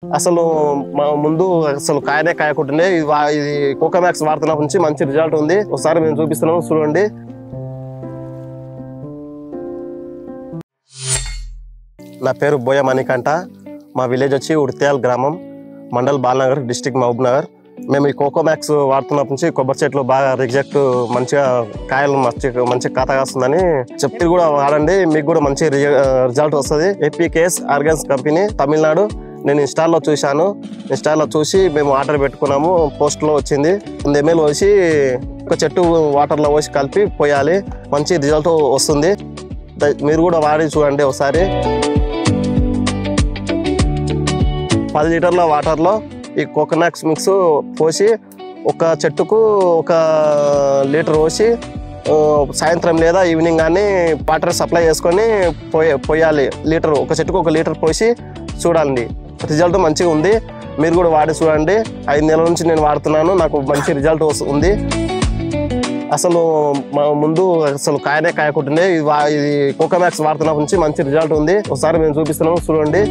అసలు ముందు అసలు కాయనే కాయకుంటుండే ఇది కోకోమాక్స్ వాడుతున్నప్పటి నుంచి మంచి రిజల్ట్ ఉంది. ఒకసారి మేము చూపిస్తున్నాము, చూడండి. నా పేరు బోయ మణికంఠ. మా విలేజ్ వచ్చి ఉడిత్యాల్ గ్రామం, మండల్ బాలనగర్, డిస్ట్రిక్ట్ మహబూబ్నగర్. మేము ఈ కోకోమాక్స్ వాడుతున్నప్పటి నుంచి కొబ్బరి చెట్లు బాగా రిజెక్ట్ మంచిగా కాయలు మంచి కాత కాస్తుందని చెప్తే కూడా వాడండి, మీకు కూడా మంచి రిజల్ట్ వస్తుంది. ఏపీకేఎస్ ఆర్గాన్స్ కంపెనీ, తమిళనాడు. నేను ఇన్స్టాల్లో చూశాను. ఇన్స్టాల్లో చూసి మేము ఆర్డర్ పెట్టుకున్నాము. పోస్ట్లో వచ్చింది. 100 ml పోసి ఒక చెట్టు వాటర్లో పోసి కలిపి పోయాలి, మంచి రిజల్ట్ వస్తుంది. మీరు కూడా వాడి చూడండి ఒకసారి. 10 లీటర్ల వాటర్లో ఈ కోకోనట్ మిక్స్ పోసి ఒక చెట్టుకు 1 లీటర్ పోసి సాయంత్రం లేదా ఈవినింగ్ కానీ వాటర్ సప్లై చేసుకొని పోయాలి. ఒక చెట్టుకు 1 లీటర్ పోసి చూడండి, రిజల్ట్ మంచిగా ఉంది. మీరు కూడా వాడి చూడండి. 5 నెలల నుంచి నేను వాడుతున్నాను, నాకు మంచి రిజల్ట్ వస్తుంది. అసలు ముందు అసలు కాయనే కాయకుంటుండే ఇది కోకోమాక్స్ వాడుతున్నప్పటి నుంచి మంచి రిజల్ట్ ఉంది. ఒకసారి మేము చూపిస్తున్నాము, చూడండి.